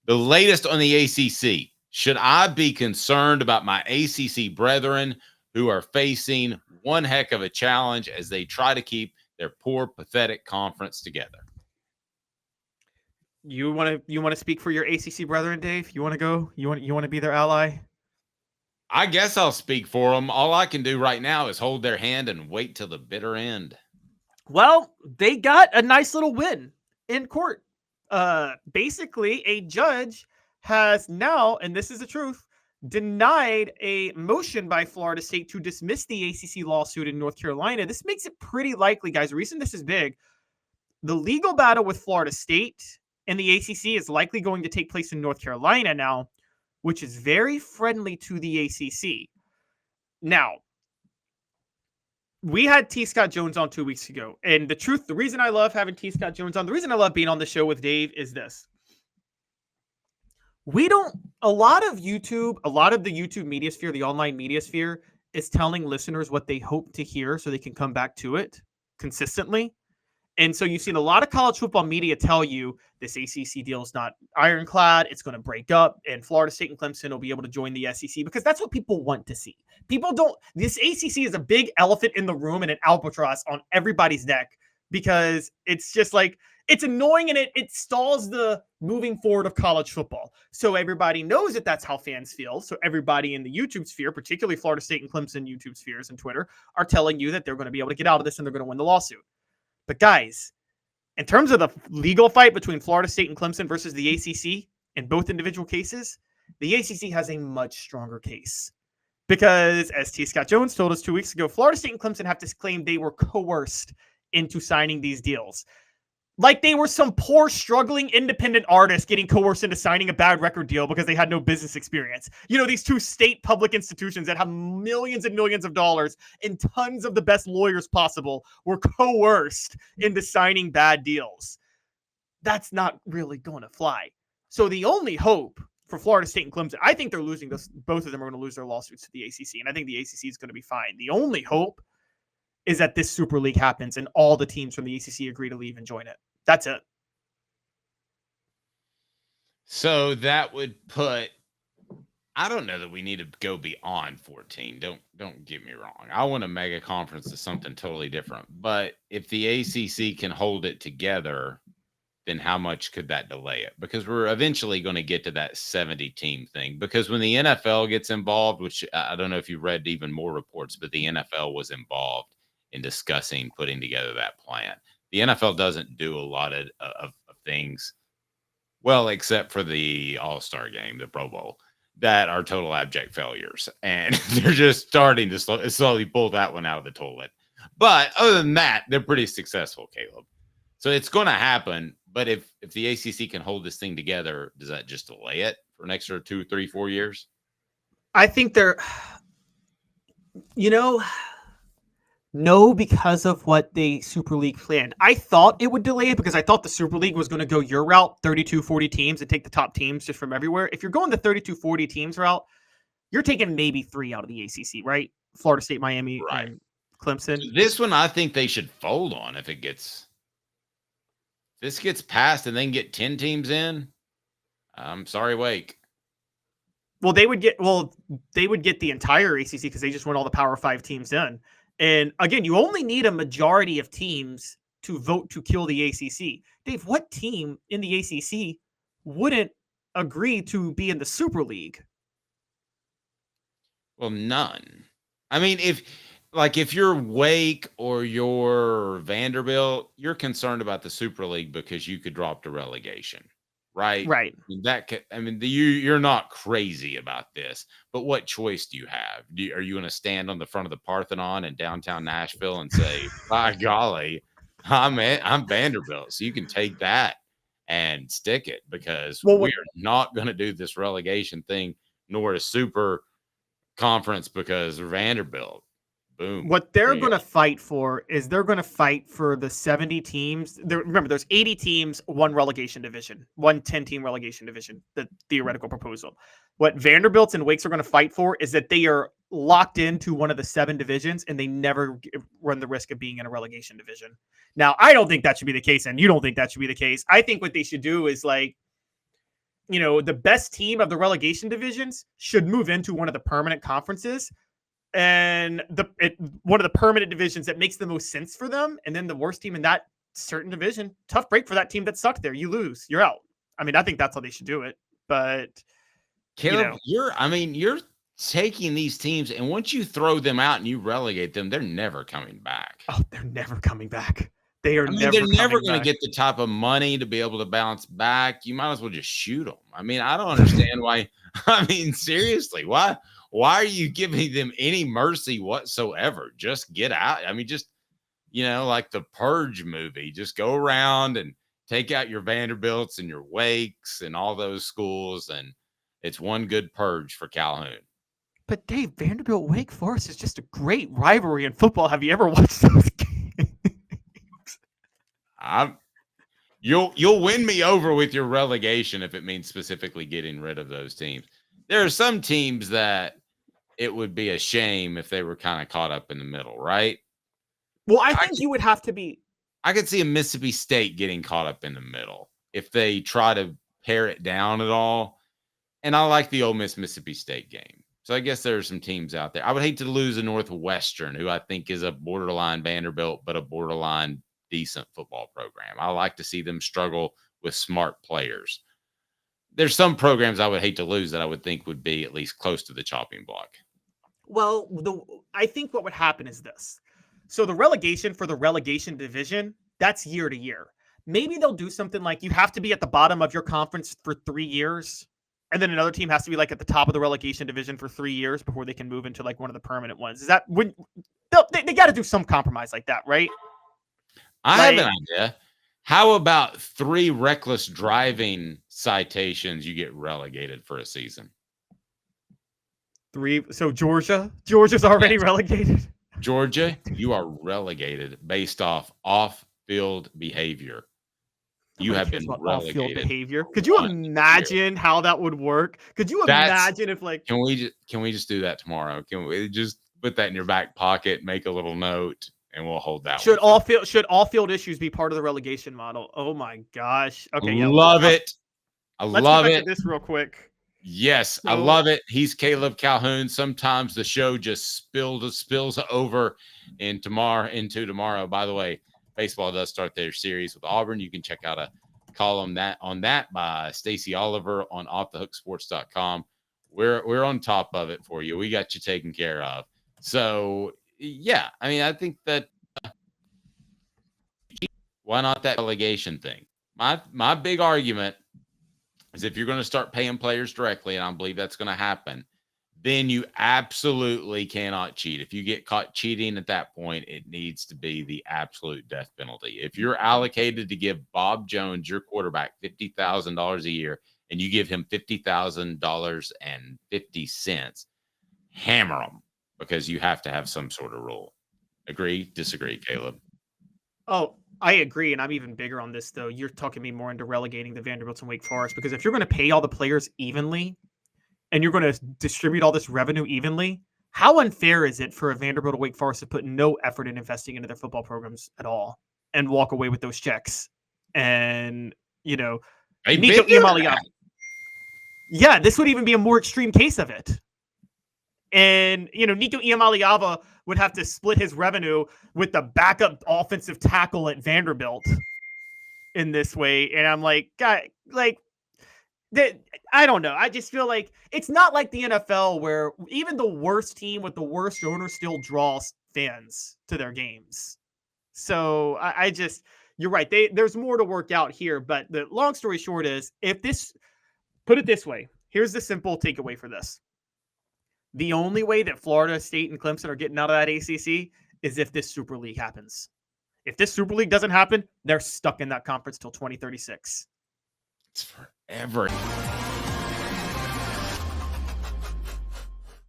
The latest on the ACC. Should I be concerned about my ACC brethren who are facing one heck of a challenge as they try to keep their poor, pathetic conference together? You want to speak for your ACC brethren, Dave? You want to go? You want to be their ally? I guess I'll speak for them. All I can do right now is hold their hand and wait till the bitter end. Well, they got a nice little win in court. Basically, a judge has now, and this is the truth, denied a motion by Florida State to dismiss the ACC lawsuit in North Carolina. This makes it pretty likely, guys. The reason this is big, the legal battle with Florida State and the ACC is likely going to take place in North Carolina now, which is very friendly to the ACC. Now, we had T. Scott Jones on 2 weeks ago. And the reason I love having T. Scott Jones on, the reason I love being on the show with Dave is this. A lot of the YouTube media sphere, the online media sphere, is telling listeners what they hope to hear so they can come back to it consistently. And so you've seen a lot of college football media tell you this ACC deal is not ironclad. It's going to break up, and Florida State and Clemson will be able to join the SEC because that's what people want to see. This ACC is a big elephant in the room and an albatross on everybody's neck because it's just like, it's annoying and it stalls the moving forward of college football. So everybody knows that that's how fans feel. So everybody in the YouTube sphere, particularly Florida State and Clemson YouTube spheres and Twitter, are telling you that they're going to be able to get out of this and they're going to win the lawsuit. But guys, in terms of the legal fight between Florida State and Clemson versus the ACC, in both individual cases, the ACC has a much stronger case. Because, as T. Scott Jones told us 2 weeks ago, Florida State and Clemson have to claim they were coerced into signing these deals. Like they were some poor, struggling, independent artist getting coerced into signing a bad record deal because they had no business experience. You know, these two state public institutions that have millions and millions of dollars and tons of the best lawyers possible were coerced into signing bad deals. That's not really going to fly. So the only hope for Florida State and Clemson, I think they're losing this. Both of them are going to lose their lawsuits to the ACC, and I think the ACC is going to be fine. The only hope is that this Super League happens and all the teams from the ACC agree to leave and join it. That's it. So that would put, I don't know that we need to go beyond 14. Don't get me wrong. I want a mega conference to something totally different. But if the ACC can hold it together, then how much could that delay it? Because we're eventually going to get to that 70-team thing. Because when the NFL gets involved, which I don't know if you read even more reports, but the NFL was involved in discussing putting together that plan. The NFL doesn't do a lot of things, well, except for the All-Star game, the Pro Bowl, that are total abject failures. And they're just starting to slowly pull that one out of the toilet. But other than that, they're pretty successful, Caleb. So it's going to happen. But if the ACC can hold this thing together, does that just delay it for an extra 2, 3, 4 years? I think no, because of what the Super League planned. I thought it would delay it because I thought the Super League was going to go your route, 32-40 teams, and take the top teams just from everywhere. If you're going the 32-40 teams route, you're taking maybe 3 out of the ACC, right? Florida State, Miami, right, and Clemson. So this one I think they should fold on if this gets passed and then get 10 teams in. I'm sorry, Wake. Well, they would get the entire ACC because they just want all the Power 5 teams in. And again, you only need a majority of teams to vote to kill the ACC. Dave, what team in the ACC wouldn't agree to be in the Super League? Well, none. I mean, if you're Wake or you're Vanderbilt, you're concerned about the Super League because you could drop to relegation, right? Right. You're not crazy about this, but what choice do you have? Are you going to stand on the front of the Parthenon in downtown Nashville and say, by golly, I'm Vanderbilt, so you can take that and stick it because we're not going to do this relegation thing nor a super conference because Vanderbilt. Boom. What they're going to fight for is they're going to fight for the 70 teams. Remember, there's 80 teams, one relegation division, one 10-team relegation division, the theoretical proposal. What Vanderbilts and Wakes are going to fight for is that they are locked into one of the 7 divisions and they never run the risk of being in a relegation division. Now, I don't think that should be the case, and you don't think that should be the case. I think what they should do is the best team of the relegation divisions should move into one of the permanent conferences, and one of the permanent divisions that makes the most sense for them. And then the worst team in that certain division, tough break for that team that sucked there. You lose, you're out. I mean, I think that's how they should do it. But Caleb, you're taking these teams, and once you throw them out and you relegate them, they're never coming back. Oh, they're never coming back. They're never going to get the type of money to be able to bounce back. You might as well just shoot them. I mean, I don't understand why. I mean, seriously, why are you giving them any mercy whatsoever? Just get out. I mean, just, like the Purge movie, just go around and take out your Vanderbilts and your Wakes and all those schools, and it's one good purge for Calhoun. But Dave, Vanderbilt Wake Forest is just a great rivalry in football. Have you ever watched those games? You'll win me over with your relegation if it means specifically getting rid of those teams. There are some teams that it would be a shame if they were kind of caught up in the middle, right? Well, I think you would have to be. I could see a Mississippi State getting caught up in the middle if they try to pare it down at all. And I like the Ole Miss Mississippi State game. So I guess there are some teams out there. I would hate to lose a Northwestern, who I think is a borderline Vanderbilt, but a borderline decent football program. I like to see them struggle with smart players. There's some programs I would hate to lose that I would think would be at least close to the chopping block. Well, I think what would happen is this. So the relegation for the relegation division, that's year to year. Maybe they'll do something like you have to be at the bottom of your conference for 3 years, and then another team has to be like at the top of the relegation division for 3 years before they can move into like one of the permanent ones. Is that when they got to do some compromise like that, right? I have an idea. How about 3 reckless driving citations you get relegated for a season? 3. So Georgia's already relegated. Georgia, you are relegated based off-field behavior. You have been relegated. Off-field behavior. Could you imagine how that would work? Could you imagine if like Can we just do that tomorrow? Can we just put that in your back pocket, make a little note, and we'll hold that. Should all field issues be part of the relegation model? Oh my gosh. Okay, yeah. Love it. Let's get back to this real quick. Yes, I love it. He's Caleb Calhoun. Sometimes the show just spills over into tomorrow. By the way, baseball does start their series with Auburn. You can check out a column on that by Stacey Oliver on offthehooksports.com. We're on top of it for you. We got you taken care of. So yeah, I mean, I think that why not that relegation thing? My big argument is if you're going to start paying players directly, and I believe that's going to happen, then you absolutely cannot cheat. If you get caught cheating at that point, it needs to be the absolute death penalty. If you're allocated to give Bob Jones, your quarterback, $50,000 a year, and you give him $50,000.50, hammer him, because you have to have some sort of rule. Agree? Disagree, Caleb? Oh, I agree, and I'm even bigger on this, though. You're talking me more into relegating the Vanderbilts and Wake Forest, because if you're going to pay all the players evenly and you're going to distribute all this revenue evenly, how unfair is it for a Vanderbilt or Wake Forest to put no effort in investing into their football programs at all and walk away with those checks? And, Nico Iamaleava. Yeah, this would even be a more extreme case of it. And, Nico Iamaleava would have to split his revenue with the backup offensive tackle at Vanderbilt in this way. And I'm like, God, I don't know. I just feel like it's not like the NFL where even the worst team with the worst owner still draws fans to their games. So you're right. There's more to work out here. But the long story short is, put it this way, here's the simple takeaway for this. The only way that Florida State and Clemson are getting out of that ACC is if this Super League happens. If this Super League doesn't happen, they're stuck in that conference till 2036. It's forever.